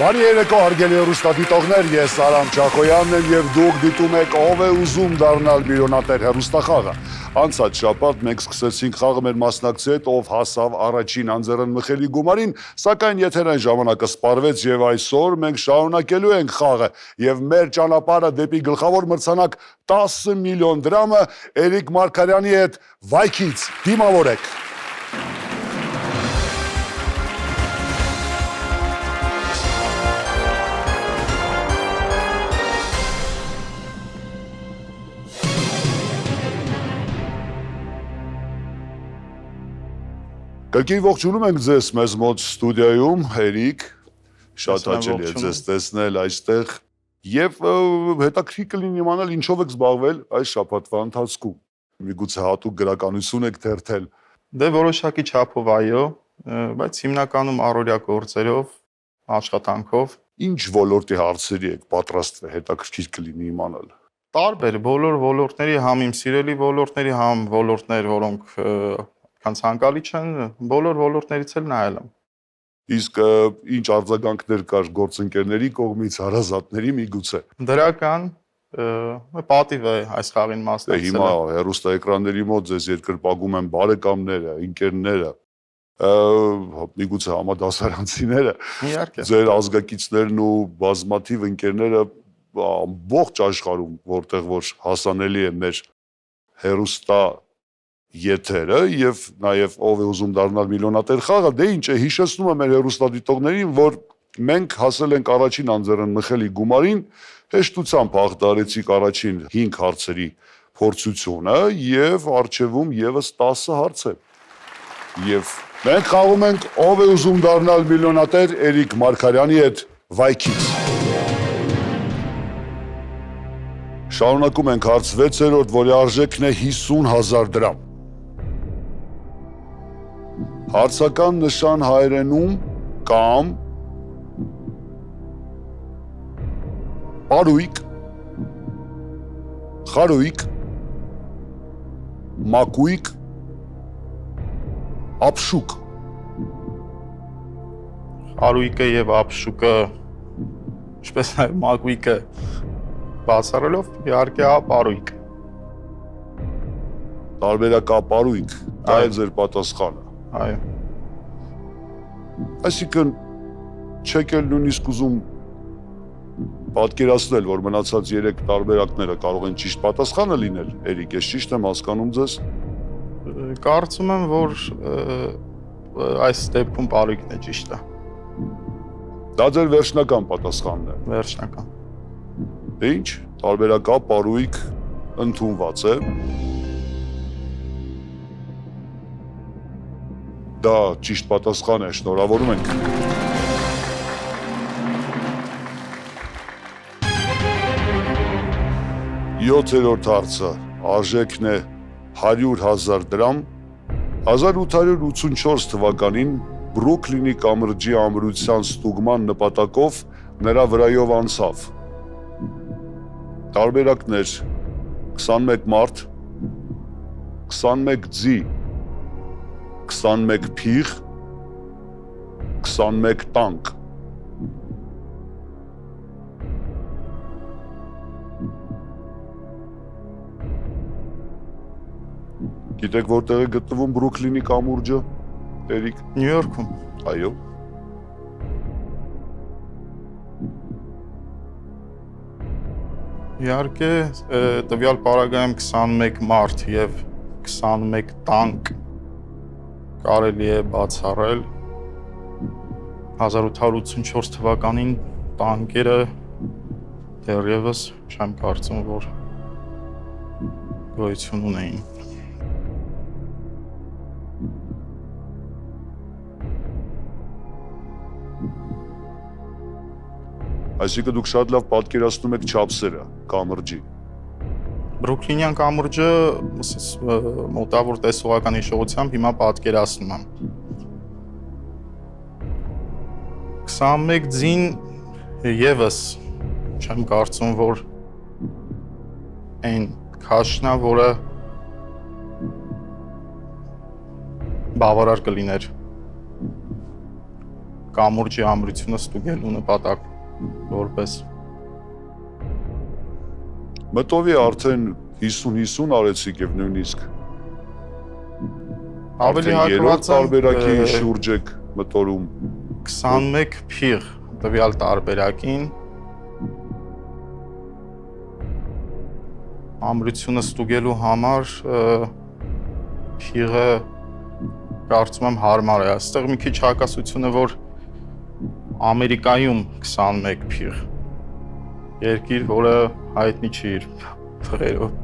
Բարի երեկո հարգելի հեռուստադիտողներ, ես Արամ Չախոյանն եմ եւ դուք դիտում եք «Ով է ուզում դառնալ միլիոնատեր» հեռուստախաղը։ Անցած շաբաթ մենք սկսեցինք խաղը մեր մասնակցի հետ, ով հասավ առաջին անձեռնմխելի գումարին, սակայն եթերային ժամանակը սպառվեց եւ այսօր մենք շարունակելու ենք խաղը եւ մեր ճանապարհը դեպի գլխավոր մրցանակ 10 միլիոն դրամը Էրիկ Մարգարյանի հետ վայքից դիմավորեք։ Կրկին ողջունում ենք ձեզ մեզ մոտ ստուդիայում, Էրիկ, շատ հաճելի է ձեզ տեսնել այստեղ եւ հետաքրքիր կլինի իմանալ ինչով եք զբաղվել այս շաբաթվա ընթացքում։ Միգուցե հատուկ գրականություն եք թերթել։ Դե որոշակի չափով այո, բայց հիմնականում առօրյա գործերով, աշխատանքով։ Ինչ ոլորտի հարցերի եք պատրաստվել, հետաքրքիր կլինի իմանալ։ Տարբեր բոլոր ոլորտների, համ իմ սիրելի ոլորտների, համ ոլորտներ, որոնք ցանկալի չեն, բոլոր ոլորտներից էլ նայել եմ։ Իսկ ինչ արձագանքներ կար գործընկերների կողմից, հարազատների միգուցե։ Դրական պատիվ է այս խաղին մասնակցելը։ Հիմա հեռուստաէկրանների մոտ ձեզ երկրպագում են բարեկամները, ընկերները, միգուցե համադասարանցիները, ձեր ազգակիցներն ու բազմաթիվ ընկերները ամբողջ աշխարհում, որտեղ որ հասանելի է մեր հեռուստա եթերը եւ նաեւ ով է ուզում դառնալ միլիոնատեր խաղը, դե ինչ է, հիշեցնում եմ մեր հեռուստադիտողներին, որ մենք հասել ենք առաջին անձեռնմխելի գումարին, հեշտությամբ հաղթարեցիք առաջին 5 հարցերի փորձությունը եւ առջեվում եւս 10 հարց է։ Եվ մենք խաղում ենք ով է ուզում դառնալ միլիոնատեր Էրիկ Մարգարյանի հետ վայքից։ Շարունակում ենք հարց 6-րդ, որի արժեքն է 50,000 դրամ։ Հարցական նշան հայերենում կամ պարույկ, խարույկ, մակույկ, ապշուկ։ Խարույկը եւ ապշուկը, ինչպես նաեւ մակույկը բացառելով իհարկե պարույկ։ Տարբերակապարույկ, դա է ձեր պատասխանը։ Այո։ Այսինքն չեք էլ նույնիսկ ուզում պատկերացնել, որ մնացած 3 տարբերակները կարող են ճիշտ պատասխանը լինել, Էրիկ, ես ճիշտ եմ հասկանում ձեզ։ Կարծում եմ, որ այս դեպքում պարույկն է ճիշտը։ Դա ձեր վերջնական պատասխանն է։ Վերջնական։ Դե ինչ, տարբերակապ պարույկ ընդունված է։ Դա ճիշտ պատասխան է, շնորհավորում ենք։ Յոթերորդ հարցը, արժեքն է 100,000 դրամ, 1884 թվականին Բրուքլինի կամրջի ամրության ստուգման նպատակով նրա վրայով անցավ։ Տարբերակներ 21 մարդ, 21 ձի, 21 փիղ, 21 տանկ։ Գիտեք որտեղ է գտնվում Բրուքլինի կամուրջը, Էրիկ։ Նյու Յորքում։ Այո։ Իհարկե, տվյալ պարագայում 21 մարդ եւ 21 տանկ կարելի է բացառել 1884 թվականին տանկերը դեռևս չեմ կարծում, որ գոյություն ունեին։ Այսինքն դուք շատ լավ պատկերացնում եք չափսերը կամրջի։ Բրուքլինյան կամուրջը մոտավոր տեսողական հիշողությամբ հիմա պատկերացնում եմ։ 21 ձին եւս չեմ կարծում, որ այն քաշն է, որը բավարար կլիներ կամուրջի ամրությունը ստուգելու նպատակ որպես Մտովի արդեն 50-50 արեցիք եւ նույնիսկ ավելի հակված տարբերակի շուրջ եք մտորում 21 փիղ տվյալ տարբերակին ամրությունը ստուգելու համար փիղը կարծում եմ հարմար է։ Այստեղ մի քիչ հակասություն է, որ Ամերիկայում 21 փիղ երկիր, որը հայտնի չի իր փղերով։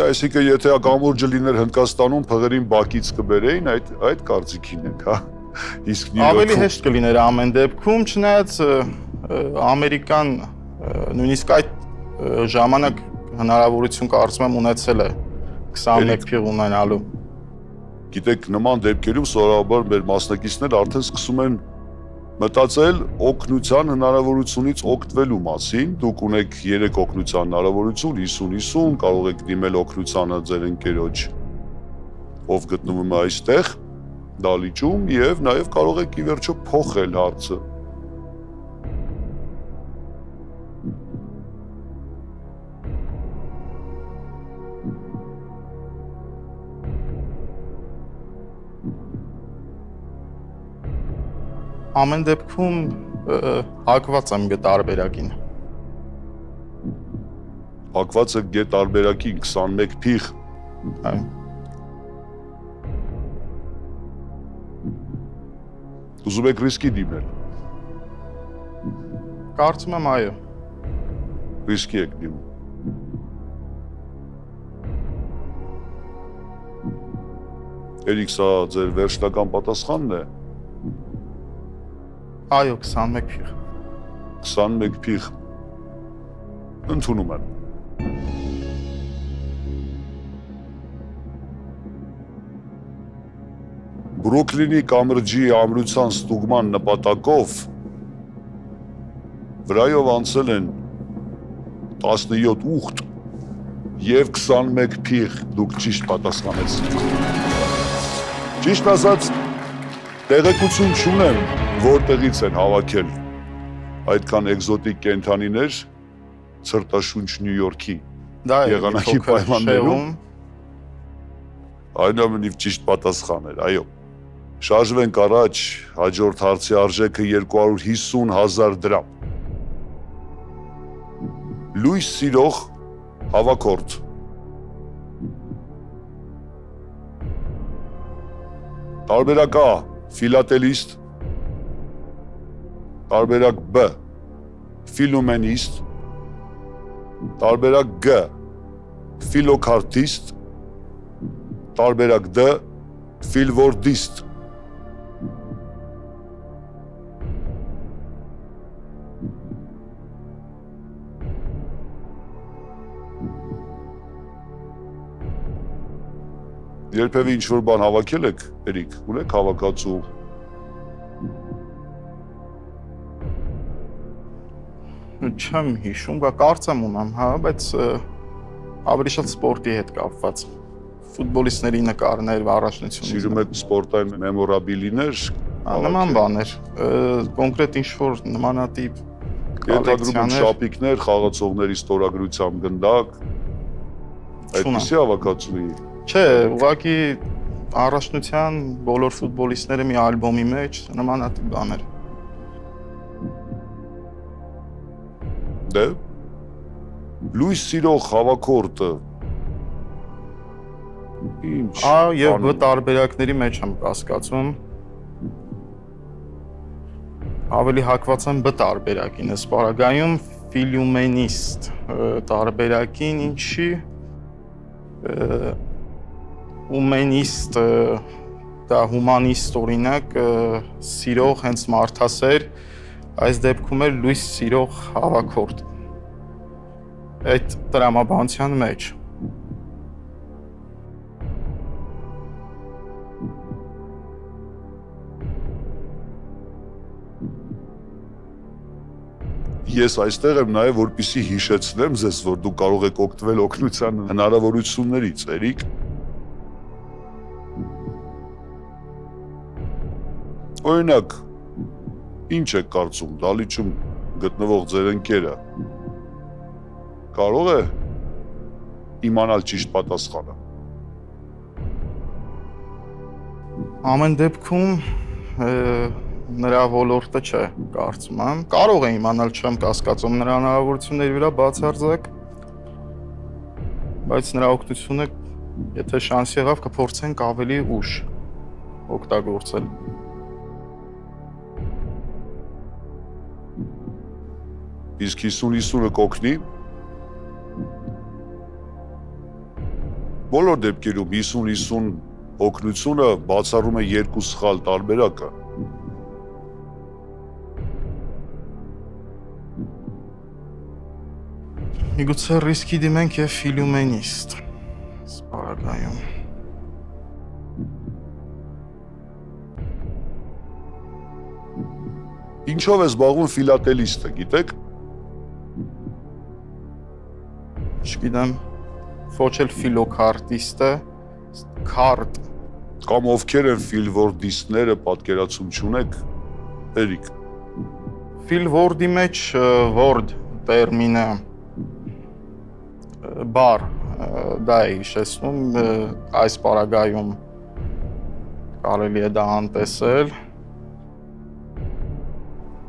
Այսինքն եթե կամուրջը լիներ Հնդկաստանում, փղերին Բաքից կբերեին, այդ կարծիքին եք, հա։ Իսկ ավելի հեշտ կլիներ ամեն դեպքում, չնայած Ամերիկան նույնիսկ այդ ժամանակ հնարավորություն կարծում եմ ունեցել է 21 փիղ ունենալու։ Գիտեք, նման դեպքերում սովորաբար մեր մասնակիցները արդեն սկսում են մտածել օգնության հնարավորությունից օգտվելու մասին։ Դուք ունեք 3 օգնության հնարավորություն, 50-50, կարող եք դիմել օգնությանը ձեր ընկերոջ, ով գտնվում է այստեղ, դալիճում, եւ նաեւ կարող եք ի վերջո փոխել հարցը։ Ամեն դեպքում հակված եմ գ տարբերակին։ Հակված է գ տարբերակին 21 փիղ։ Այո։ Ուզում եք ռիսկի դիմել։ Կարծում եմ այո։ Ռիսկի եք դիմում։ Երիք սա ձեր վերջնական պատասխանն է։ Այո, 21 փիղ։ 21 փիղ։ Ընդունում եմ։ Բրուքլինի կամրջի ամրության ստուգման նպատակով վրայով անցել են 17 ուխտ եւ 21 փիղ, դուք ճիշտ պատասխանեցիք։ Ճիշտ ասած, տեղեկություն չունեմ, որտեղից են հավաքել այդքան էկզոտիկ կենդանիներ ցրտաշունչ Նյու Յորքի եղանակի պայմաններում։ Այնուամենայնիվ ճիշտ պատասխան էր, այո։ Շարժվենք առաջ, հաջորդ հարցի արժեքը 250,000 դրամ։ Լույս սիրող հավաքորդ։ Տարբերակ A. Ֆիլատելիստ։ Տարբերակ B. Ֆիլոմենիստ։ Տարբերակ G. Ֆիլոքարտիստ։ Տարբերակ D. Ֆիլվորդիստ։ Երբևէ ինչ-որ բան հավաքել եք, Էրիկ, ունեք հավաքածու։ Չեմ հիշում, կարծեմ ունեմ, հա, բայց ավելի շատ սպորտի հետ կապված։ Ֆուտբոլիստների նկարներ, առաջնությունից։ Սիրում եք սպորտային մեմորաբիլիներ։ Նման բաներ, կոնկրետ ինչ-որ նմանատիպ կոլեկցիաներ, շապիկներ, խաղացողների ստորագրությամբ գնդակ։ Այդպիսի հավաքածուի։ Չէ, ուղղակի առաջնության բոլոր ֆուտբոլիստները մի ալբոմի մեջ նմանատիպ բաներ։ Դե լույս սիրող հավաքորդը ինչ A եւ B տարբերակների մեջ եմ կասկածում։ Ավելի հակված եմ B տարբերակին, այս պարագայում ֆիլոմենիստ տարբերակին ինչի հումանիստ դա հումանիստ օրինակ սիրող հենց մարդասեր այս դեպքում էր լույս սիրող հավաքորդ այդ տրամաբանության մեջ Ես այստեղ եմ նաև որպեսզի հիշեցնեմ ձեզ, որ դուք կարող եք օգտվել օգնության հնարավորություններից, Էրիկ։ Օրինակ, Ինչ եք կարծում, դալիճում գտնվող ձեր ընկերը կարող է իմանալ ճիշտ պատասխանը։ Ամեն դեպքում նրա ոլորտը չէ, կարծում եմ։ Կարող է իմանալ, չեմ կասկածում նրա հնարավորությունների վրա բացարձակ, բայց նրա օգնությունը, եթե շանս եղավ, կփորձենք ավելի ուշ օգտագործել։ Իսկ 50-50-ը կօգնի։ Բոլոր դեպքերում 50-50 օգնությունը բացառում է երկու սխալ տարբերակը։ Միգուցե ռիսկի դիմենք եւ ֆիլումենիստ։ Սպարագայում։ Ինչով է զբաղվում ֆիլատելիստը, գիտեք։ Չգիտեմ, ոչ էլ ֆիլոքարտիստ է, քարտ։ Կամ ովքեր են ֆիլվորդիստները, պատկերացում չունեք, Էրիկ։ Ֆիլվորդի մեջ word տերմինը բար դա է հիշեցնում, այս պարագայում կարելի է դա անտեսել։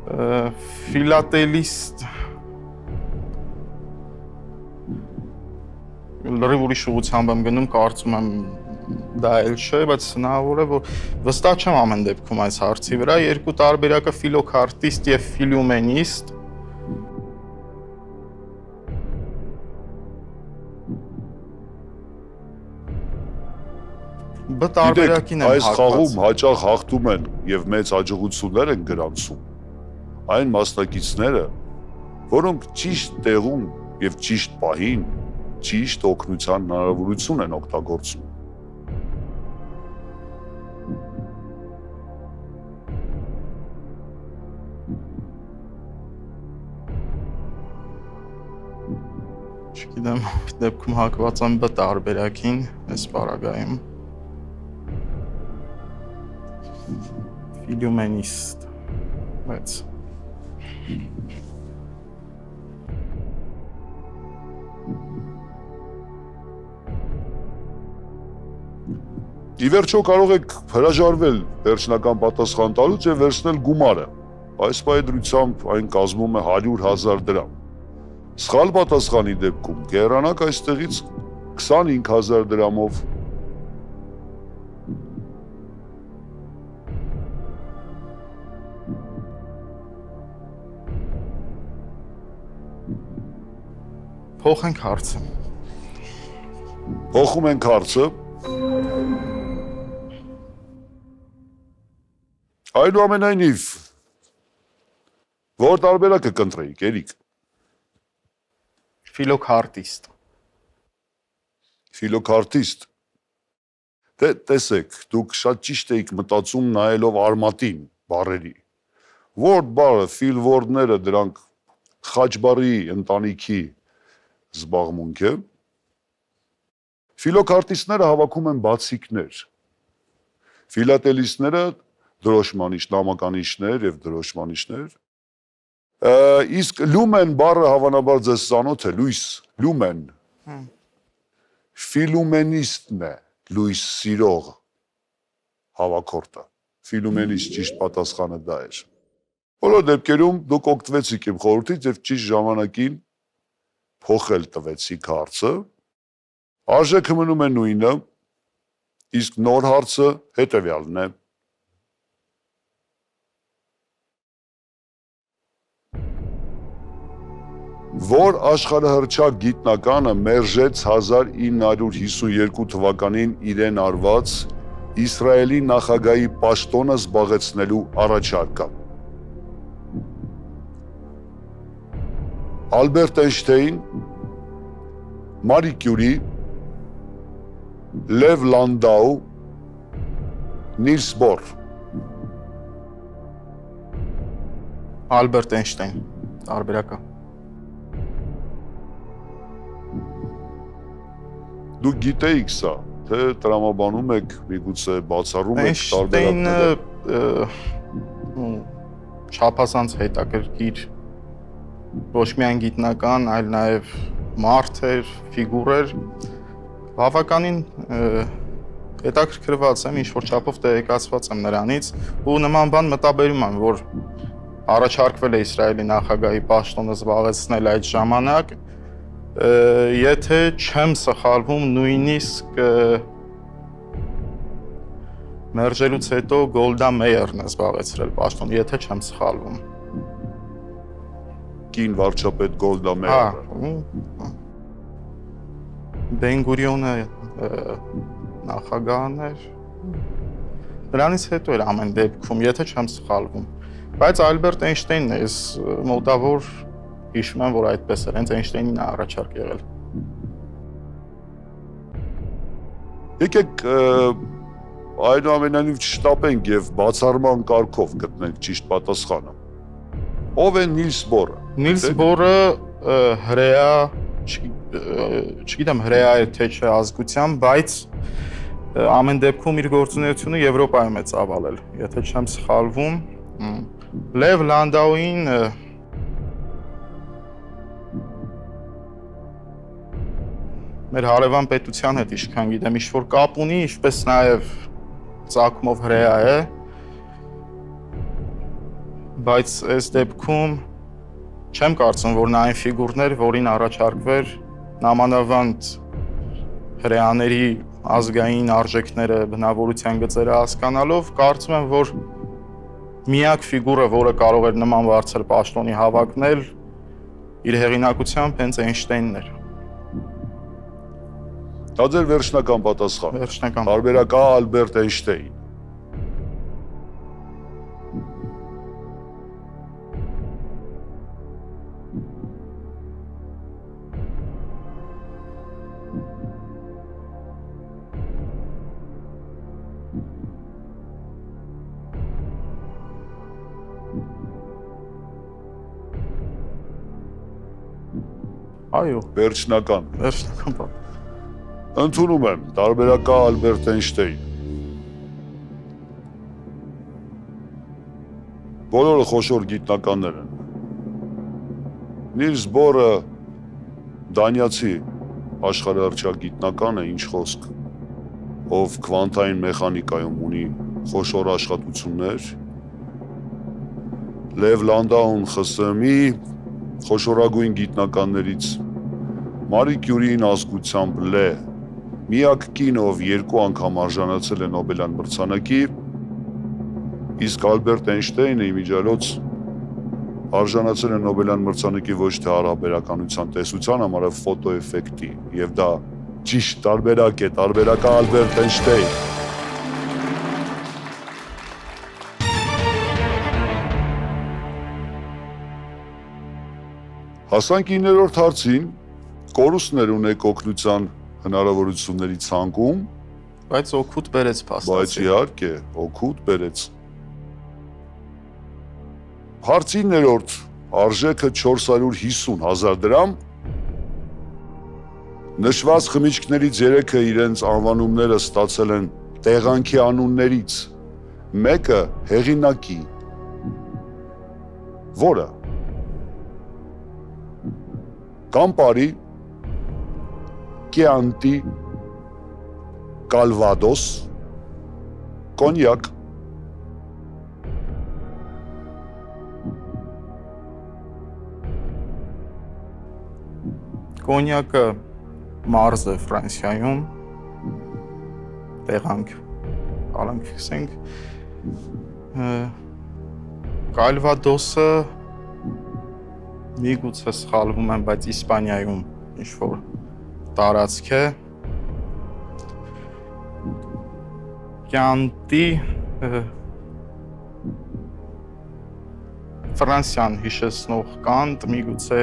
Ֆիլատելիստ լրիվ ուրիշ ուղղությամբ եմ գնում, կարծում եմ դա էլ չէ, բայց հնարավոր է, որ վստահ չեմ ամեն դեպքում այս հարցի վրա, երկու տարբերակը ֆիլոքարտիստ եւ ֆիլումենիստ։ Բա տարբերակին եմ այս խաղում հաճախ հաղթում են եւ մեծ հաջողություններ են գրանցում այն մասնակիցները, որոնք ճիշտ տեղում եւ ճիշտ պահին ճիշտ օգնության հնարավորություն են օգտագործում։ Չգիտեմ, դեպքում հակված եմ B տարբերակին, այս պարագայում։ Ֆիլումենիստ, բայց Ի վերջո կարող եք հրաժարվել վերջնական պատասխան տալուց եւ վերցնել գումարը։ Այս պայդրությամբ այն կազմում է 100,000 դրամ։ Սխալ պատասխանի դեպքում կհեռանաք այստեղից 25,000 դրամով։ Փոխենք հարցը։ Փոխում ենք հարցը։ Այնուամենայնիվ, որ տարբերակը կընտրեիք, Էրիկ։ Ֆիլոքարտիստ։ Ֆիլոքարտիստ։ Դե տեսեք, դուք շատ ճիշտ եք մտածում նայելով արմատին բառերի։ Word բառը, fill word-ները, դրանք խաչբառի ընտանիքի զբաղմունք է։ Ֆիլոքարտիստները հավաքում են բացիկներ։ Ֆիլատելիստները դրոշմանիչ, նամականիչներ եւ դրոշմանիչներ։ Իսկ լումեն բառը հավանաբար ձեզ ծանոթ է, լույս, լումեն։ Ֆիլումենիստն է, լույս սիրող հավաքորդը։ Ֆիլումենիստ ճիշտ պատասխանը դա էր։ Բոլոր դեպքերում դուք օգտվեցիք իմ խորհրդից եւ ճիշտ ժամանակին փոխել տվեցիք հարցը։ Արժեքը մնում է նույնը, իսկ նոր հարցը հետեւյալն է։ Որ աշխարհահռչակ գիտնականը մերժեց 1952 թվականին իրեն արված Իսրայելի նախագահի պաշտոնը զբաղեցնելու առաջարկը։ Ալբերտ Էյնշտեյն, Մարի Կյուրի, Լև Լանդաու, Նիլս Բոր։ Ալբերտ Էյնշտեյն, տարբերակը։ Դուք գիտեիք սա, թե տրամաբանում եք, միգուցե բացառում եք տարբերակները։ չափազանց հետաքրքիր ոչ միայն գիտնական, այլ նաև մարդ էր, ֆիգուր էր, բավականին հետաքրքրված եմ, ինչ-որ չափով տեղեկացված եմ նրանից ու նման բան մտաբերում եմ, որ առաջարկվել է Իսրայելի նախագահի պաշտոնը զբաղեցնել այդ ժամանակ, եթե չեմ սխալվում, նույնիսկ մերժելուց հետո Գոլդա Մեյերն է զբաղեցրել պաշտոնը, եթե չեմ սխալվում։ Կին վարչապետ Գոլդա Մեյերը։ Բեն-Գուրիոնը նախագահն էր։ Դրանից հետո էր ամեն դեպքում, եթե չեմ սխալվում։ Բայց Ալբերտ Էյնշտեյնն է, ես մոտավոր հիշում եմ, որ այդպես էր, հենց Էյնշտեյնին է առաջարկ եղել։ Եկեք այնուամենայնիվ չշտապենք եւ բացառման կարգով գտնենք ճիշտ պատասխանը։ Ով է Նիլս Բորը։ Նիլս Բորը հրեա, չգիտեմ հրեա է թե չէ ազգությամբ, բայց ամեն դեպքում իր գործունեությունը Եվրոպայում է ծավալել, եթե չեմ սխալվում։ Լև Լանդաուին մեր հարևան պետության հետ իշքան գիտեմ, ինչ-որ կապ ունի, ինչպես նաև ծագումով հրեա է, բայց այս դեպքում չեմ կարծում, որ նա այն ֆիգուրն էր, որին առաջարկվեր նամանավանդ հրեաների ազգային արժեքները, բնավորության գծերը հասկանալով, կարծում եմ, որ միակ ֆիգուրը, որը կարող էր նման բարձր պաշտոնի հավակնել, իր հեղինակությամբ հենց Էյնշտեյնն էր։ Դա ձեր վերջնական պատասխան։ Վերջնական։ Տարբերակա Ալբերտ Էյնշտեյն։ Այո, Վերջնական։ վերջնական բան։ Ընդունում եմ, տարբերակա Ալբերտ Էյնշտեյն։ Բոլորը խոշոր գիտնականներ են։ Նիլս Բորը դանիացի աշխարհահռչակ գիտնական է, ինչ խոսք, ով քվանտային մեխանիկայում ունի խոշոր աշխատություններ։ Լև Լանդաուն ԽՍՀՄ-ի խոշորագույն գիտնականներից Մարի Կյուրիին ազգությամբ Լե, միակ կին, ով 2 անգամ արժանացել է Նոբելյան մրցանակի, իսկ Ալբերտ Էյնշտեյնը իմիջիալոց արժանացել է Նոբելյան մրցանակի ոչ թե հարաբերականության տեսության համար, այլ ֆոտոէֆեկտի, եւ դա ճիշտ տարբերակ է, տարբերակա Ալբերտ Էյնշտեյն։ Հասանք 9-րդ հարցին, կորուստներ ունեք օգնության հնարավորությունների ցանկում, Բայց օգուտ բերեց բայց փաստացի։ իհարկե օգուտ բերեց։ Հարցի 9-րդ արժեքը 450,000 դրամ։ Նշված խմիչքներից 3-ը իրենց անվանումները ստացել են տեղանքի անուններից, մեկը հեղինակի, որը Կամպարի, Կյանտի, Կալվադոս, Կոնյակ։ Կոնյակը մարզ է Ֆրանսիայում, տեղանք, ալանք ֆիքսենք, Կալվադոսը միգուցե սխալվում եմ, բայց Իսպանիայում ինչ-որ տարածք է, Կյանտի Ֆրանսիան հիշեցնող կանտ, միգուցե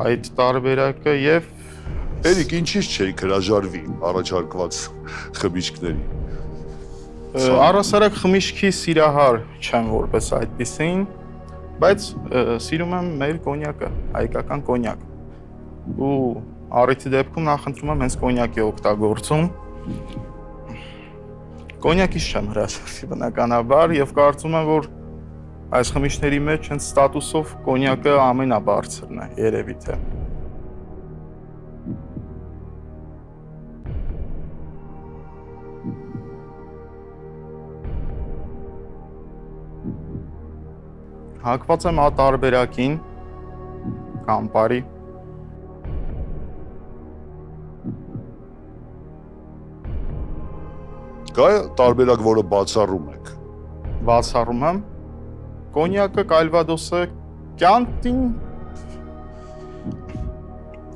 այդ տարբերակը եւ Էրիկ, ինչի՞ց չէիք հրաժարվի առաջարկված խմիչքների։ Առասարակ խմիչքի սիրահար չեմ որպես այդպիսին, բայց սիրում եմ մեր կոնյակը, հայկական կոնյակ։ Ու առիթի դեպքում նախընտրում եմ հենց կոնյակի օգտագործում։ Կոնյակից չեմ հրաժարվի բնականաբար եւ կարծում եմ, որ այս խմիչքների մեջ հենց ստատուսով կոնյակը ամենաբարձրն է, երևի թե։ Հակված եմ ատարբերակին, կամպարի։ Կա տարբերակ, որը բացառում եք։ Բացառում եմ։ Կոնյակը, կալվադոսը, կյանտին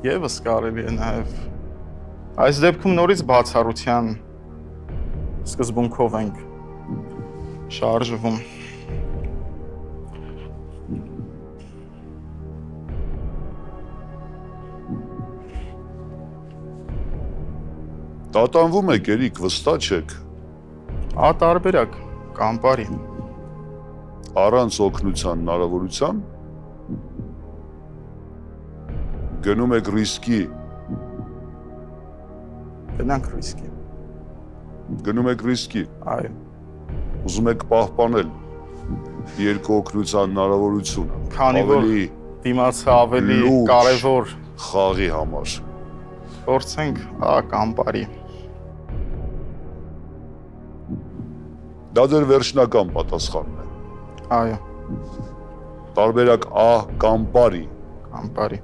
եւս կարելի է նաեւ։ Այս դեպքում նորից բացառության սկզբունքով ենք շարժվում։ Տատանվում եք, Երիկ, վստահ չեք։ Ատարբերակ, կամպարի։ Առանց օգնության հնարավորության գնում եք ռիսկի, Գնանք ռիսկի։ գնում եք ռիսկի, Այո։ ուզում եք պահպանել երկու օգնության հնարավորությունը, Քանի որ ավելի դիմացը ավելի լուրջ կարևոր խաղի համար։ փորձենք կամպարի։ Դա ձեր վերջնական պատասխանն է։ Այո, Տարբերակ A կամ բարի, կամպարի։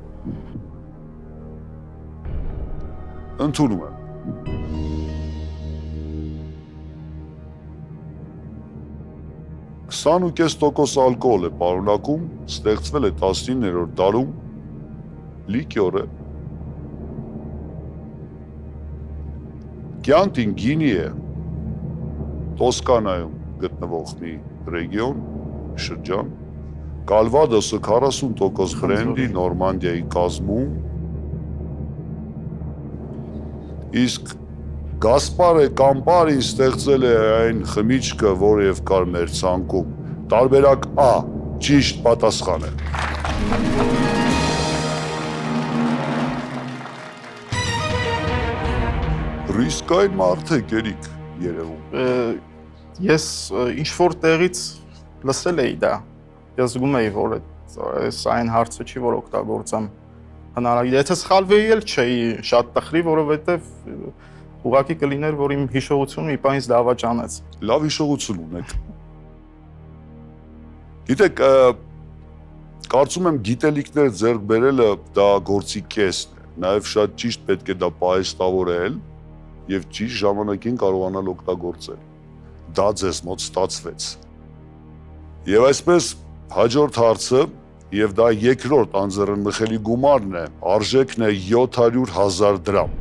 ընդունում եմ։ %5% ալկոհոլ է պարունակում, ստեղծվել է 19-րդ դարում, լիկյոր է։ Կյանտին գինի է, Տոսկանայում գտնվող մի ռեգիոն, շրջան, Կալվադոսը 40% բրենդի Նորմանդիայի կազմում, իսկ Գասպարը Կամպարին ստեղծել է այն խմիչքը, որը եւ կար մեր ցանկում։ Տարբերակ A, ճիշտ պատասխան է։ Ռիսկային մարդ է, Երիկ, երևում։ Ես ինչ որ տեղից լսել էի դա։ Ես զգում էի, որ այս այն հարցը չի, որ օգտագործեմ հնարավոր։ Եթե սխալվեի էլ չէի շատ տխրի, որովհետև ուղղակի կլիներ, որ իմ հիշողությունը մի բանից դավաճանեց։ Լավ հիշողություն ունեք։ Գիտեք, կարծում եմ գիտելիքներ ձեռք բերելը դա գործի կեսն է։ Նաև շատ ճիշտ պետք է դա պահեստավորել եւ ճիշտ ժամանակին կարողանալ օգտագործել։ Դա ձեզ մոտ ստացվեց։ Եվ այսպես հաջորդ հարցը, եւ դա երկրորդ անձեռնմխելի գումարն է, արժեքն է 700,000 դրամ։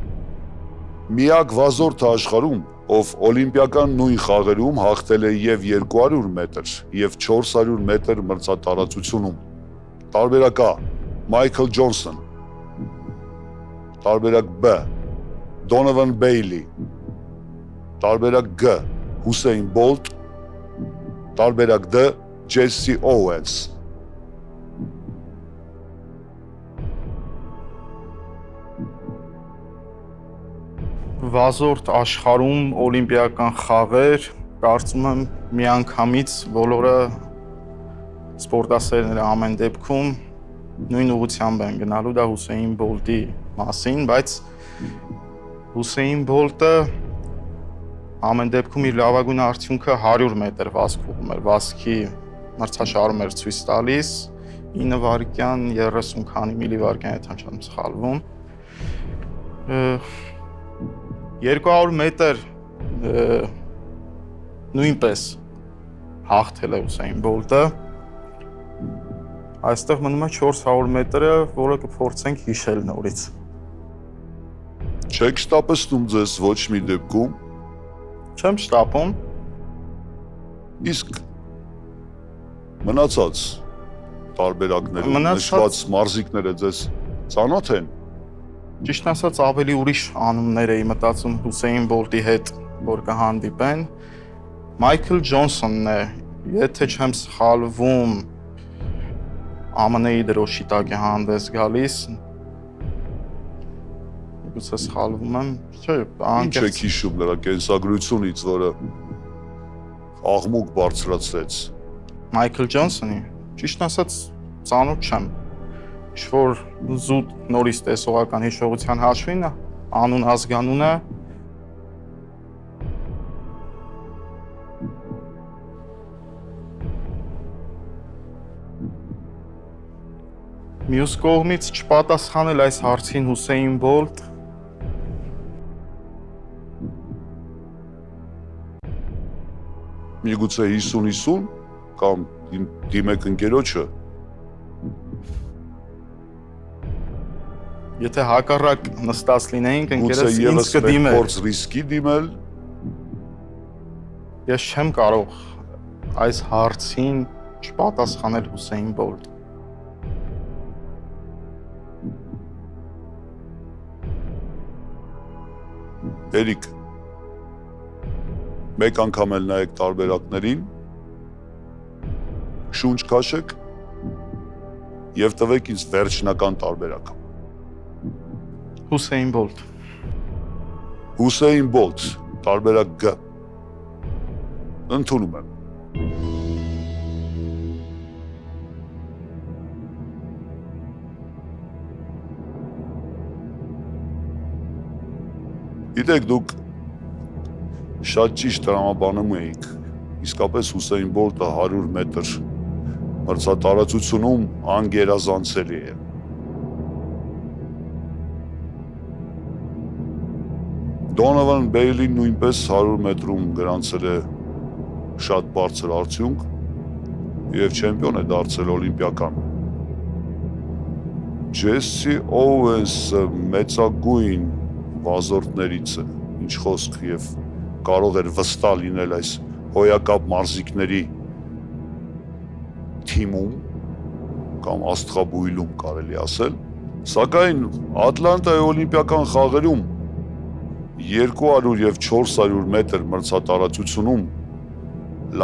Միակ վազորդը աշխարհում, ով օլիմպիական նույն խաղերում հաղթել է եւ 200 մետր եւ 400 մետր մրցատարածությունում։ Տարբերակ A. Մայքլ Ջոնսոն։ Տարբերակ B. Դոնովան Բեյլի։ Տարբերակ G. Հուսեյն Բոլտ։ Տարբերակ D. Ջեսի Օուենս։ Վազորդ աշխարհում օլիմպիական խաղեր, կարծում եմ միանգամից բոլորը սպորտասերները ամեն դեպքում նույն ուղղությամբ են գնալու, դա Հուսեյն Բոլտի մասին, բայց Հուսեյն Բոլտը ամեն դեպքում իր լավագույն արդյունքը 100 մետր վազքում էր, վազքի մրցաշարում էր ցույց տալիս 9 վայրկյան 30 քանի միլիվայրկյան, եթե չեմ սխալվում։ 200 մետր նույնպես հաղթել է Հուսեյն Բոլտը։ Այստեղ մնում է 400 մետրը, որը կփորձենք հիշել նորից։ Չեք շտապեցնում ձեզ ոչ մի դեպքում։ Չեմ շտապում։ Իսկ մնացած տարբերակները, նշված մարզիկները ձեզ ծանոթ են։ Ճիշտ ասած ավելի ուրիշ անուններ էի մտածում Հուսեյն Բոլտի հետ, որ կհանդիպեն։ Մայքլ Ջոնսոնն է, եթե չեմ սխալվում, ԱՄՆ-ի դրոշի տակ է հանդես գալիս։ Գուցե սխալվում եմ, չէ, Ինչ եք հիշում նրա կենսագրությունից, որը աղմուկ բարձրացրեց։ Մայքլ Ջոնսոնի, ճիշտ ասած, ծանոթ չեմ։ Ինչ-որ զուտ նորից տեսողական հիշողության հաշվին անուն ազգանունը Մյուս կողմից չպատասխանել այս հարցին Հուսեյն Բոլտ Միգուցե 50-50 կամ դիմեք ընկերոջը։ Եթե հակառակ նստած լինեինք, Գուցե ընկերս ինձ ևս մեկ կդիմեր։ փորձ ռիսկի դիմել։ Ես չեմ կարող այս հարցին չպատասխանել Հուսեյն Բոլտ։ Էրիկ, մեկ անգամ էլ նայեք տարբերակներին, շունչ քաշեք եւ տվեք ինձ վերջնական տարբերակը։ Հուսեյն Բոլտ։ Հուսեյն Բոլտ, տարբերակ Գ։ Ընդունում եմ։ Գիտեք, դուք շատ ճիշտ տրամաբանում էիք, իսկապես Հուսեյն Բոլտը 100 մետր մրցատարածությունում անգերազանցելի է։ Դոնովան Բեյլին նույնպես 100 մետրում գրանցել է շատ բարձր արդյունք և չեմպիոն է դարձել օլիմպիական։ Ջեսսի Օուենսը մեծագույն վազորդներից է, ինչ խոսք և կարող էր վստահ լինել այս հոյակապ մարզիկների թիմում կամ աստղաբույլում կարելի ասել, սակայն Ատլանտայի օլիմպիական խաղերում 200 և 400 մետր մրցատարածությունում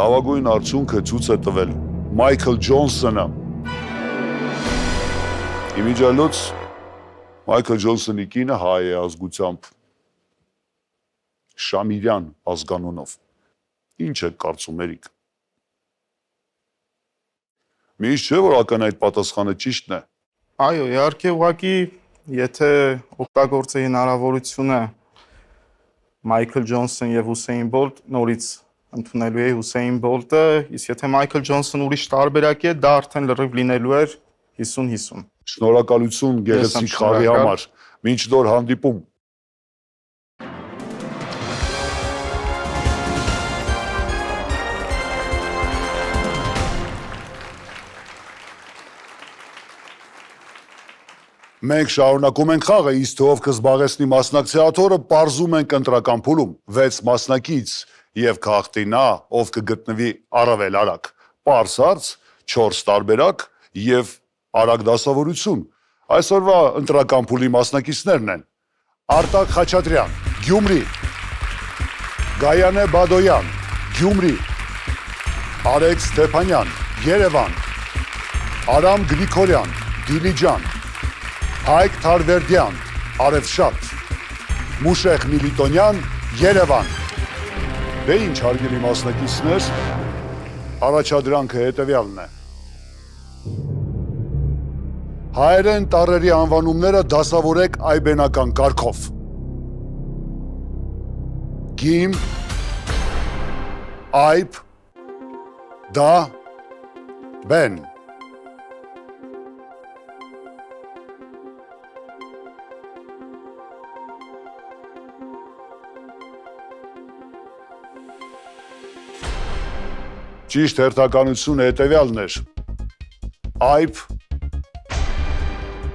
լավագույն արդյունքը ցույց է տվել Մայքլ Ջոնսոնը։ Իմիջիայլոց Մայքլ Ջոնսոնի կինը հայ է ազգությամբ Շամիրյան ազգանունով։ Ինչ եք կարծում, Էրիկ։ Միշտ չէ, որ ակնհայտ պատասխանը ճիշտն է։ Այո, իհարկե, ուղղակի, եթե օգտագործեի հնարավորությունը Մայքլ Ջոնսոն եւ Հուսեյն Բոլտ, նորից ընդունելու էի Հուսեյն Բոլտը, իսկ եթե Մայքլ Ջոնսոն ուրիշ տարբերակ է, դա արդեն լրիվ լինելու էր 50-50։ Շնորհակալություն գեղեցիկ խաղի համար։ Մինչ նոր հանդիպում։ Մենք շարունակում ենք խաղը, իսկ թե ով կզբաղեցնի մասնակցի աթոռը, պարզում ենք ընտրական փուլում։ 6 մասնակից եւ քաղաքտի նա, ով կգտնվի առավել արագ։ Պարզ հարց, 4 տարբերակ եւ արագ դասավորություն։ Այսօրվա ընտրական փուլի մասնակիցներն են Արտակ Խաչատրյան, Գյումրի, Գայանե Բադոյան, Գյումրի, Արեգ Ստեփանյան, Երևան, Արամ Գրիգորյան, Դիլիջան, Հայկ Թարվերդյան, Արևշատ, Մուշեղ Միլիտոնյան, Երևան։ Դե ինչ հարգելի մասնակիցներ, առաջադրանքը հետևյալն է։ Հայերեն տառերի անվանումները դասավորեք այբենական կարգով։ Գիմ, այբ, դա, բեն։ Ճիշտ հերթականությունը հետևյալն էր։ Այբ,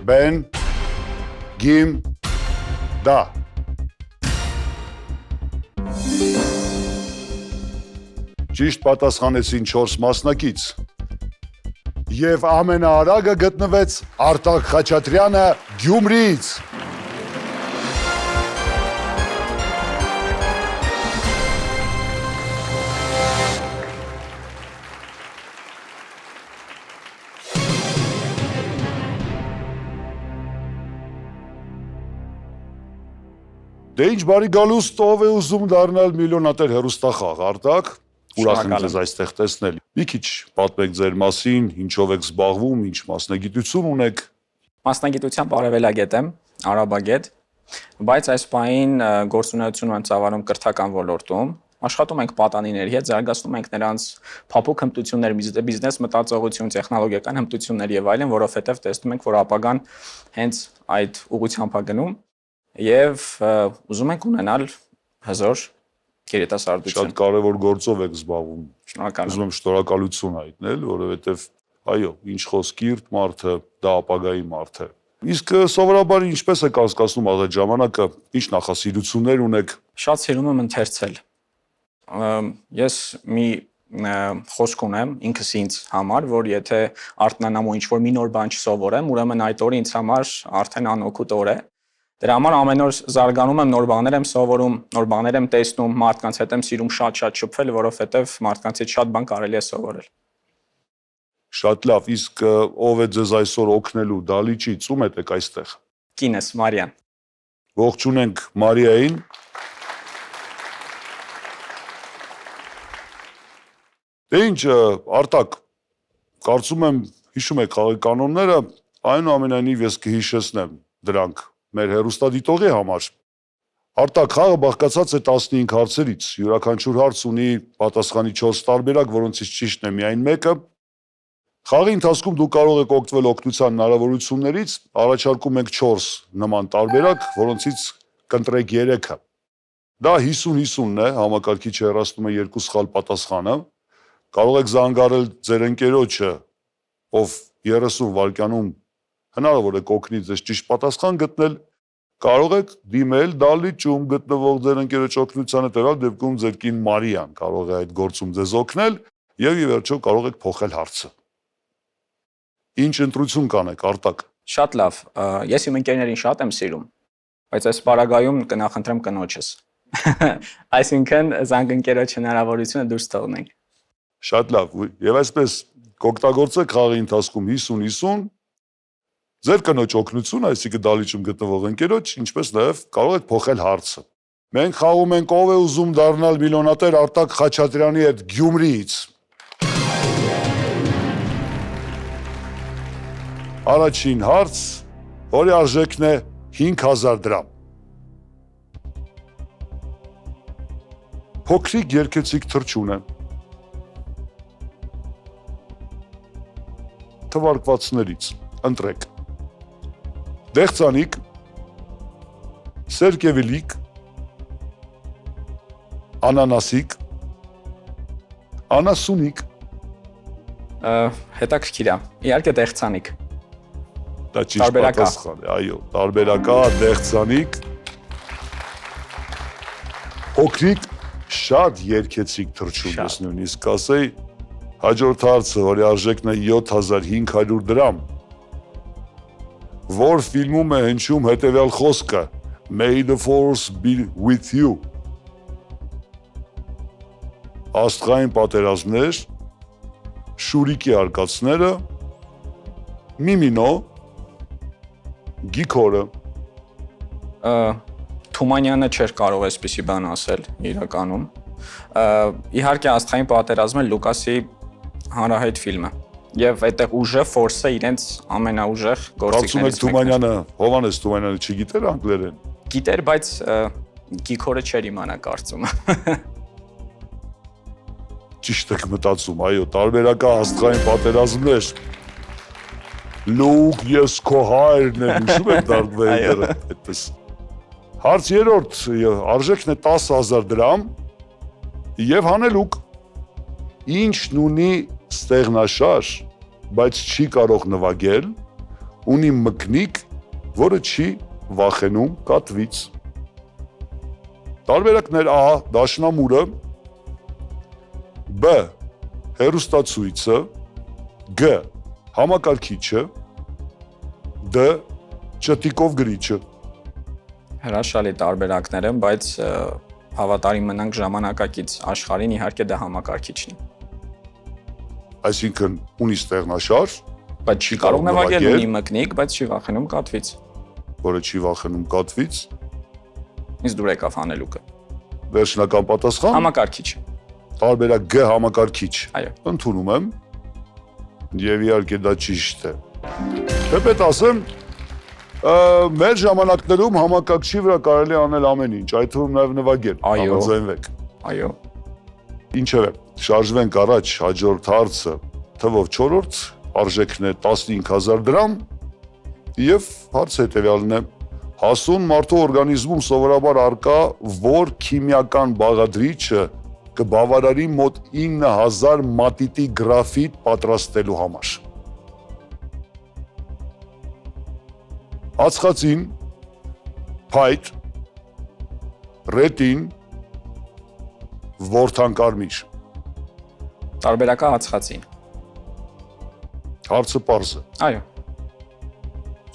բեն, գիմ, դա։ Ճիշտ պատասխանեցին 4 մասնակից։ Եվ ամենաարագը գտնվեց Արտակ Խաչատրյանը Գյումրիից։ Դե ինչ բարի գալուստ, ով է ուզում դառնալ միլիոնատեր հեռուստախաղ, Արտակ, Ուրախ եմ ձեզ այստեղ տեսնել։ Մի քիչ պատմեք ձեր մասին, ինչով եք զբաղվում, ինչ մասնագիտություն ունեք։ Մասնագիտությամբ արևելագետ եմ, արաբագետ, բայց այս պահին գործունեություն եմ ծավալում կրթական ոլորտում։ Աշխատում ենք պատանիների հետ, զարգացնում ենք նրանց փափուկ հմտություններ, բիզնես մտածողություն, տեխնոլոգիական հմտություններ եւ այլն, որովհետեւ տեսնում ենք, որ ապագան հենց այդ ուղղությամբ է գնում եւ ուզում ենք ունենալ հզոր երիտասարդություն։ Շատ կարևոր գործով եք զբաղվում։ Շնորհակալ եմ։ Ուզում եմ շնորհակալություն հայտնել, որովհետեւ այո, ինչ խոսքիրտ մարդը, դա ապագայի մարդ է։ Իսկ սովորաբար ինչպես եք անցկացնում այդ ժամանակը, ինչ նախասիրություններ ունեք։ Շատ սիրում եմ ընթերցել։ Ես մի խոսք ունեմ ինքս ինձ համար, որ եթե արթնանամ ու ինչ-որ մի նոր բան չսովորեմ, ուրեմն այդ օրը ինձ համար արդեն անօգուտ օր է։ Դրա համար ամեն օր զարգանում եմ, նոր բաներ եմ սովորում, նոր բաներ եմ տեսնում, մարդկանց հետ եմ սիրում շատ-շատ շփվել, որովհետև մարդկանցից շատ բան կարելի է սովորել։ Շատ լավ, իսկ ով է ձեզ այսօր օգնելու դալիճից, ում եք այստեղ։ Կինս Մարիան։ Ողջունենք Մարիային։ Դե ինչ, Արտակ, կարծում եմ հիշում եք խաղի կանոնները, այնուամենայնիվ ես կհիշեցնեմ դրանք մեր հեռուստադիտողի համար։ Արտակ, խաղը բաղկացած է 15 հարցերից, յուրաքանչյուր հարց ունի պատասխանի 4 տարբերակ, որոնցից ճիշտն է միայն մեկը։ Խաղի ընթացքում դուք կարող եք օգտվել օգնության հնարավորություններից, առաջարկում ենք 4 նման տարբերակ, որոնցից կընտրեք 3-ը։ Դա 50-50-ն է, համակարգիչը հեռացնում է 2 սխալ պատասխանը։ Կարող եք զանգարել ձեր ընկերոջը, ով 30 վայրկյանում հնարավոր է կօգնի ձեզ ճիշտ պատասխան գտնել, կարող եք դիմել դալիճում գտնվող ձեր ընկերոջ օգնությանը, տվյալ դեպքում ձեր կին Մարիան կարող է այդ գործում ձեզ օգնել եւ ի վերջո կարող եք փոխել հարցը։ Ինչ ընտրություն կանեք, Արտակ։ Շատ լավ, ես իմ ընկերներին շատ եմ սիրում, բայց այս պարագայում կնախընտրեմ կնոջս։ Այսինքն զանգընկերոջ հնարավորությունը դուրս թողնենք։ Շատ լավ, եւ այսպես կօգտագործեք խաղի ընթացքում 50-50 ձեր կնոջ օգնություն, այսինքն դալիճում գտնվող ընկերոջ, ինչպես նաեւ կարող եք փոխել հարցը։ Մենք խաղում ենք ով է ուզում դառնալ միլիոնատեր Արտակ Խաչատրյանի հետ Գյումրիից։ Առաջին հարց, որի արժեքն է 5000 դրամ։ Փոքրիկ երկեցիկ թռչուն է։ Թվարկվածներից ընտրեք։ Դեղցանիկ, սերկևիլիկ, անանասիկ, անասունիկ։ Հետաքրքիր է։ Իհարկե դեղցանիկ։ Դա ճիշտ պատասխան է, այո, տարբերակա, դեղցանիկ, փոքրիկ, շատ երկեցիկ թռչուն, ես նույնիսկ ասեի, հաջորդ հարցը, որի արժեքն է 7500 դրամ, որ ֆիլմում է հնչում հետևյալ խոսքը May the force be with you։ Աստղային պատերազմներ, Շուրիկի արկածները, Միմինո, Գիքորը։ Թումանյանը չէր կարող այսպիսի բան ասել իրականում։ Իհարկե աստղային պատերազմը Լուկասի հանրահայտ ֆիլմը։ Եվ այդտեղ ուժը, ֆորսը իրենց ամենաուժեղ գործիքներից մեկն է։ Թումանյանը, Հովհաննես Թումանյանը չգիտեր անգլերեն։ Գիտեր, բայց Գիքորը չէր իմանա կարծում։ Ճիշտ եք մտածում, այո, տարբերակա աստղային պատերազմներ։ Լուկ, ես քո հայրն եմ, հիշում եք Դարթ Վեյդերը, այդպես։ Հարց երրորդ, արժեքն է 10000 դրամ եւ հանելուկ։ Ինչն ունի ստեղնաշար, բայց չի կարող նվագել, ունի մկնիկ, որը չի վախենում կատվից։ Տարբերակներ A. Դաշնամուրը, B. Հեռուստացույցը, G. Համակարգիչը, D. Ճտիկով գրիչը։ Հրաշալի տարբերակներ են, բայց հավատարիմ մնանք ժամանակակից աշխարհին, իհարկե դա համակարգիչն է։ Այսինքն ունի ստեղնաշար, բայց չի կարող նվագել, ունի մկնիկ, բայց չի վախենում կատվից։ Որը չի վախենում կատվից։ Ինձ դուր եկավ հանելուկը։ Վերջնական պատասխան։ Համակարգիչ։ տարբերակ G համակարգիչ։ Այո։ Ընդունում եմ։ Եվ իհարկե դա ճիշտ է։ Թեպետ ասեմ, մեր ժամանակներում համակարգչի վրա կարելի անել ամեն ինչ, այդ թվում նաև նվագել, Այո։ համաձայնվեք։ Այո։ Ինչևէ, շարժվենք առաջ, հաջորդ հարցը, թվով 4-րդ, արժեքն է 15000 դրամ եւ հարց հետեւյալն է. հասուն մարդու օրգանիզմում սովորաբար արկա որ քիմիական բաղադրիչը կբավարարի մոտ 9000 մատիտի գրաֆիտ պատրաստելու համար։ Ածխածին, փայտ, ռետին, որդանկարմիր։ Տարբերակը ածխածին։ Հարցը պարզ է։ Այո։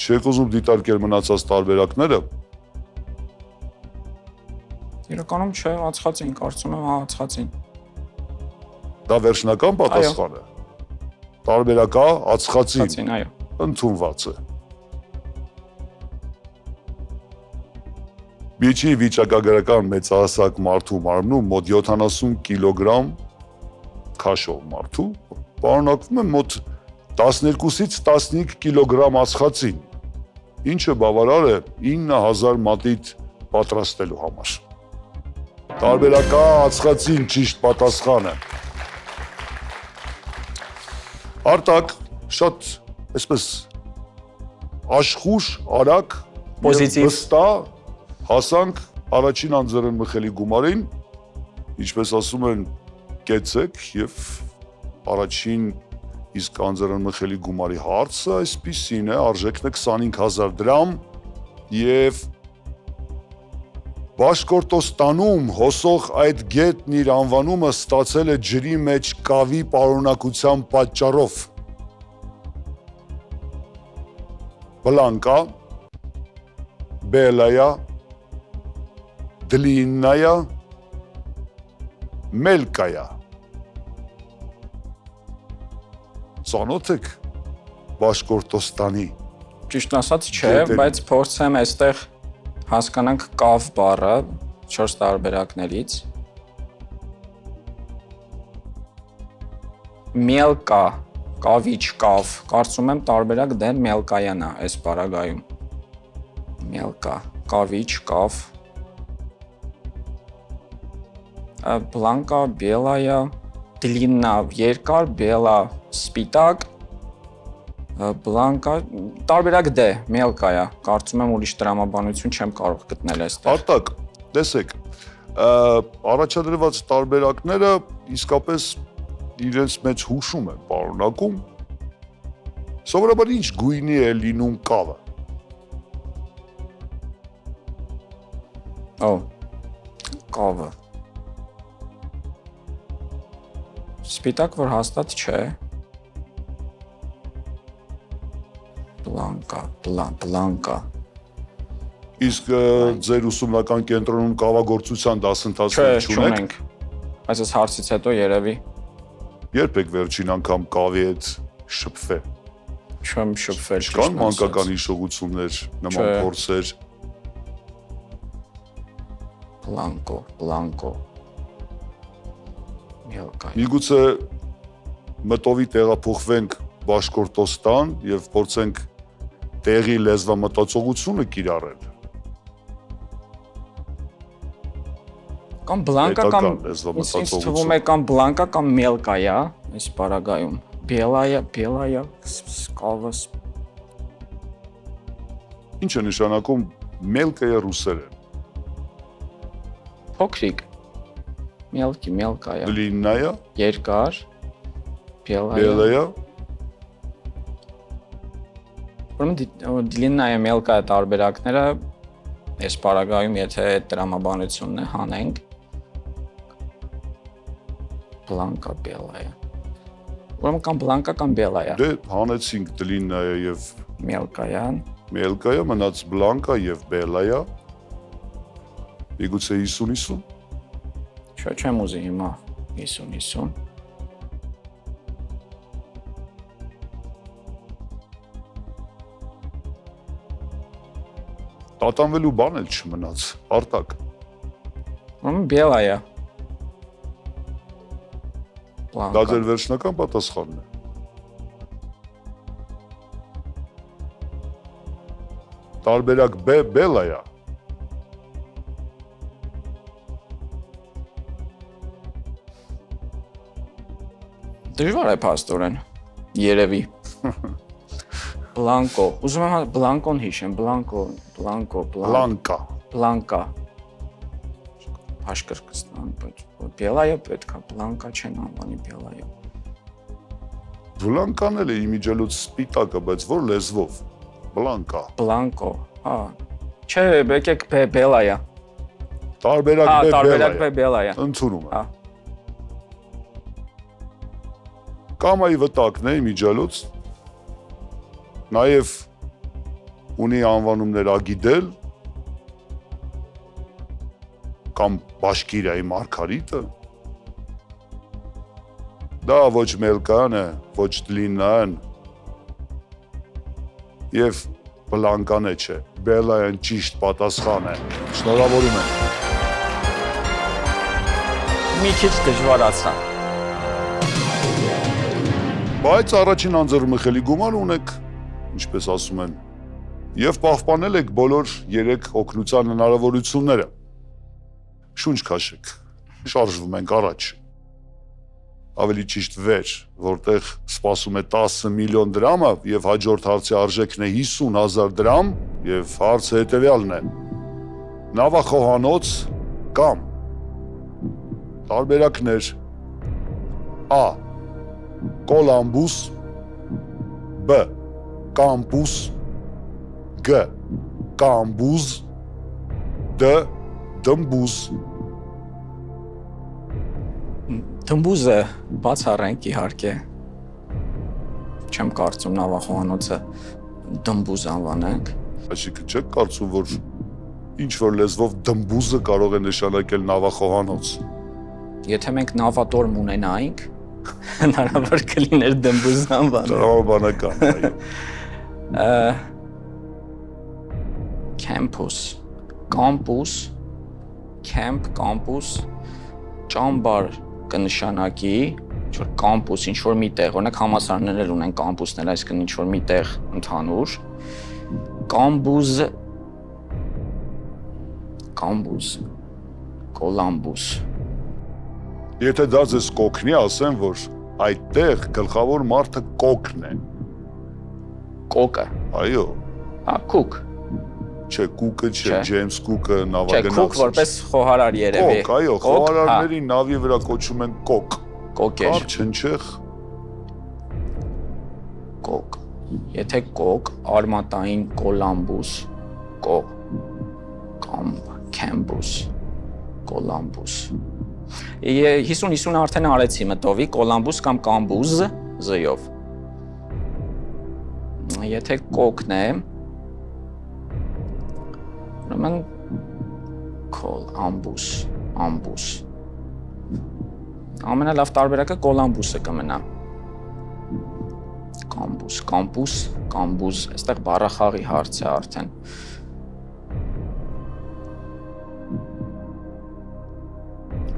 Չեք ուզում դիտարկել մնացած տարբերակները։ Իրականում չէ, ածխածին, կարծում եմ ածխածին։ Դա վերջնական պատասխան է։ Տարբերակա ածխածին Ածխածին, այո։ ընդունված է։ Միջի վիճակագրական մեծահասակ մարդու մարմնում մոտ 70 կիլոգրամ քաշով մարդու պարունակվում է մոտ 12-ից 15 կիլոգրամ ածխածին, ինչը բավարար է 9000 մատիտ պատրաստելու համար։ Տարբերակա ածխածին ճիշտ պատասխանը։ Արտակ, շատ, այսպես, աշխուժ, արագ, Պոզիտիվ։ վստահ հասանք առաջին անձեռնմխելի գումարին, ինչպես ասում են, կեցեք եւ առաջին իսկ անձեռնմխելի գումարի հարցը այսպիսին է, արժեքն է 25000 դրամ եւ Բաշկորտոստանում հոսող այդ գետն իր անվանումը ստացել է ջրի մեջ կավի պարունակության պատճառով։ Բլանկա, Բելայա, Դլիննայա, Մելկայա։ Ծանոթ եք Բաշկորտոստանի։ Ճիշտ ասած չէ, բայց փորձեմ այստեղ հասկանանք կավ բառը 4 տարբերակներից։ Մելկա, կավիչ, կավ, կարծում եմ տարբերակ դեն մելկայան է այս բառագայում։ Մելկա, կավիչ, կավ։ Բլանկա, բելայա, դլիննա, երկար, բելա, սպիտակ, բլանկա, տարբերակ D, մելկայա, կարծում եմ ուրիշ տրամաբանություն չեմ կարող գտնել այստեղ։ Արտակ, տեսեք, առաջադրված տարբերակները իսկապես իրենց մեջ հուշում են պարունակում, սովորաբար ինչ գույնի է լինում կավը։ Օ, կավը։ Սպիտակ, որ հաստատ չէ։ Բլանկա։ Իսկ ձեր ուսումնական կենտրոնում կավագործության դասընթացներ չունեք։ Բայց այս հարցից հետո երևի Երբ եք վերջին անգամ կավի հետ շփվել։ չեմ շփվել։ Կան մանկական հիշողություններ, նման փորձեր։ Բլանկո։ Մելկայա։ Միգուցե մտովի տեղափոխվենք Բաշկորտոստան եւ փորձենք տեղի լեզվամտածողությունը կիրառել։ Կամ բլանկա կամ լեզվամտածողություն։ ինձ թվում է կամ բլանկա կամ մելկայա այս բառագայում։ Բելայա, կավը։ Ինչ է նշանակում մելկայա ռուսերեն։ Փոքրիկ։ Մելկայա։ Դլիննայա, Երկար։ Բելայա։ Բելայա, Ուրեմն դլիննայա մելկայա տարբերակները այս բառագայում եթե այդ տրամաբանությունն է հանենք բլանկա բելայա։ Ուրեմն կամ բլանկա կամ բելայա։ դե հանեցինք դլիննայա եւ Մելկայան։ մելկայա, մնաց բլանկա եւ բելայա։ Միգուցե 50-50։ Չեմ ուզի հիմա 50-50։ Տատանվելու բան էլ չմնաց, Արտակ։ Ուրեմն բելայա։ Դա ձեր վերջնական պատասխանն է։ Տարբերակ B Բելա է։ Դժվար է փաստորեն։ Երևի։ Բլանկո։ Ուզում եմ բլանկոն հիշեմ, բլանկա։ Հաշկրկստան, բայց Բելայը պետք է, բլանկա չեն անվանի Բելայը։ Բլանկան էլ է իմիջելուց սպիտակը, բայց որ լեզվով։ Բլանկո, հա։ Չէ, եկեք Բելայը։ Տարբերակ B Բելայը։ Ընդունում եմ։ Հա։ Կամայի վտակն է իմիջելուց։ Նաև ունի անվանումներ ագիդել կամ Բաշկիրիայի Մարգարիտը։ Դա ոչ մելկան է, ոչ դլինան եւ բլանկան է չէ, Բելային ճիշտ պատասխան է։ Շնորհավորում եմ։ Մի քիչ դժվարացա։ Բայց առաջին անձեռմխելի գումար ունեք, ինչպես ասում են, եւ պահպանել եք բոլոր 3 օգնության հնարավորությունները։ Շունչ քաշեք, շարժվում ենք առաջ։ Ավելի ճիշտ վեր, որտեղ սպասում է 10 միլիոն դրամը եւ հաջորդ հարցի արժեքն է 50,000 դրամ եւ հարցը հետեւյալն է. Նավախոհանոց կամ տարբերակներ A. Կոլամբուս B. Կամպուս G. Կամբուզ D. Դմբուզ Դմբուզը բացառենք իհարկե։ Չեմ կարծում նավախոհանոցը դմբուզ անվանենք։ Այսինքն չեք կարծում, որ ինչ-որ լեզվով դմբուզը կարող է նշանակել նավախոհանոց։ Եթե մենք նավատորմ ունենայինք, հնարավոր կլիներ դմբուզ անվանել։ Տրամաբանական, այո։ Campus, campus, camp, campus, ճամբար կնշանակի, ինչ-որ campus, ինչ-որ մի տեղ, օրինակ համալսարաններ ունեն campusներ, այսինքն ինչ-որ մի տեղ ընդհանուր, Կամբուզ, Կոլամբուս։ Եթե դա ձեզ կոքնի, ասեմ, որ այդտեղ գլխավոր մարդը կոքն է։ Կոկը։ Այո։ Հա, Կուկ։ Չէ, Կուկը չէ, Ջեյմս Կուկը Չէ, նավագնաց։ Կուկ որպես խոհարար երևի։ Կոկ, այո, խոհարարներին նավի վրա կոչում են կոկ։ Կոկեր։ Կարճ հնչեղ։ Կոկ։ Եթե կոկ, արմատային Կոլամբուս, Կամբուս, Կոլամբուս։ 50-50 արդեն արեցի մտովի, Կոլամբուս կամ Կամբուզ զյով։ Եթե կոկն է, ուրեմն Կոլամբուս, ամբուս։ Ամենալավ տարբերակը Կոլամբուսը կմնա։ Կամբուս, կամպուս, կամբուզ, այստեղ բառախաղի հարց է արդեն։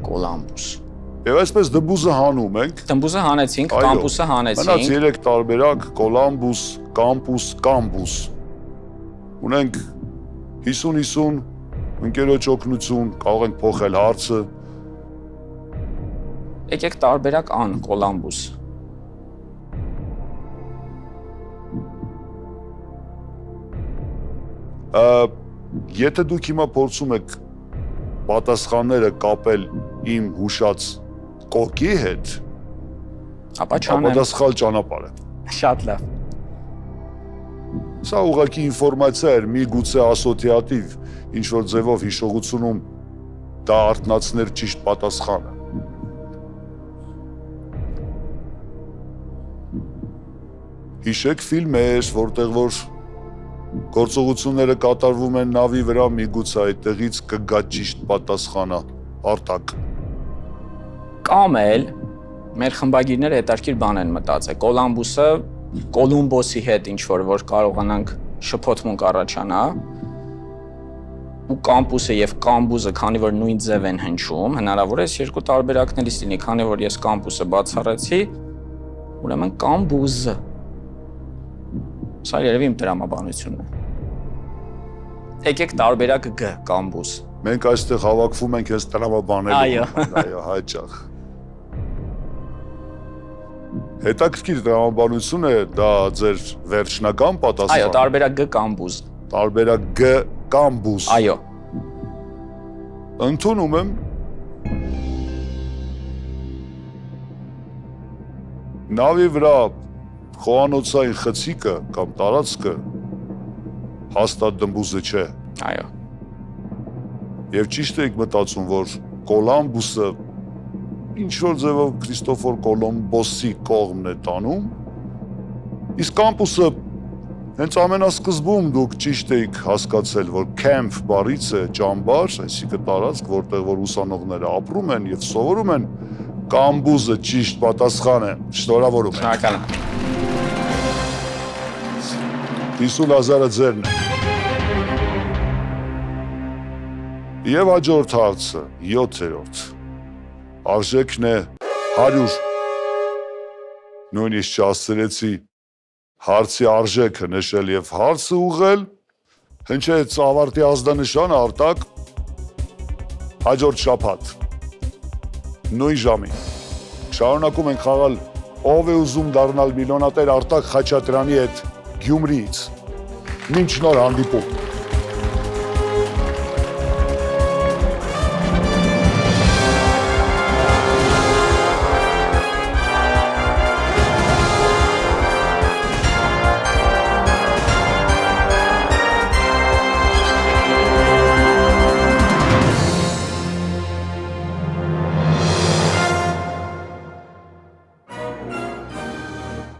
Կոլամբուս։ Եվ այսպես դմբուզը հանում ենք։ Դմբուզը հանեցինք, Այո, կամպուսը Մնաց հանեցինք։ 3 տարբերակ՝ Կոլամբուս, Կամպուս, Կամբուս։ Ունենք 50-50 ընկերոջ օգնություն, կարող ենք փոխել հարցը։ Եկեք տարբերակ ան, Կոլամբուս։ Եթե դուք հիմա փորձում եք պատասխանները կապել իմ հուշած կոկի հետ, Ապա ապա չանեմ։ դա սխալ ճանապարհ է։ Շատ լավ։ Սա ուղղակի ինֆորմացիա էր, միգուցե ասոցիատիվ, ինչ որ ձևով հիշողությունում դա արտնացներ ճիշտ պատասխանը։ Հիշեք ֆիլմեր, որտեղ որ գործողությունները կատարվում են նավի վրա, միգուցե այդտեղից կգա ճիշտ պատասխանը, Արտակ։ Կամ էլ մեր խմբագիրները հետաքրքիր բան են մտածել։ Կոլամբուսը Կոլումբոսի հետ ինչ որ կարողանանք շփոթմունք առաջանա։ ու կամպուսը եւ կամբուզը, քանի որ նույն ձև են հնչում, հնարավոր է այս երկու տարբերակներից լինի, քանի որ ես կամպուսը բացառեցի, ուրեմն կամբուզը։ Սա երևի իմ տրամաբանությունն է։ Եկեք տարբերակ G, կամբուզ։ Մենք այստեղ հավաքվում ենք այս տրամաբանելու։ Այո, հաճախ։ Հետաքրքիր տրամաբանություն է, դա ձեր վերջնական պատասխանը։ Այո, տարբերակ G, կամբուզ։ Տարբերակ G, կամբուզ։ Այո։ Ընդունում եմ։ Նավի վրա խոհանոցային խցիկը կամ տարածքը հաստատ դմբուզը չէ։ Այո։ Եվ ճիշտ եք մտածում, որ Կոլումբոսը ինչ-որ ձևով Քրիստոֆոր Կոլումբոսի կողմն է տանում, իսկ կամպուսը հենց ամենասկզբում դուք ճիշտ եք հասկացել, որ camp բառից է ճամբար, այսինքն տարածք, որտեղ որ ուսանողները ապրում են եւ սովորում են, կամբուզը ճիշտ պատասխան է։ Շնորհավորում եմ։ Շնորհակալ եմ։ 50,000-ը ձերն է։ Եվ հաջորդ հարցը, 7-րդ։ Արժեքն է 100։ Նույնիսկ չհասցրեցի հարցի արժեքը նշել եւ հարցը ուղղել, հնչեց ավարտի ազդանշանը Արտակ, հաջորդ շաբաթ, նույն ժամին, շարունակում ենք խաղալ ով է ուզում դառնալ միլիոնատեր Արտակ Խաչատրյանի հետ Գյումրիից, մինչ նոր հանդիպում։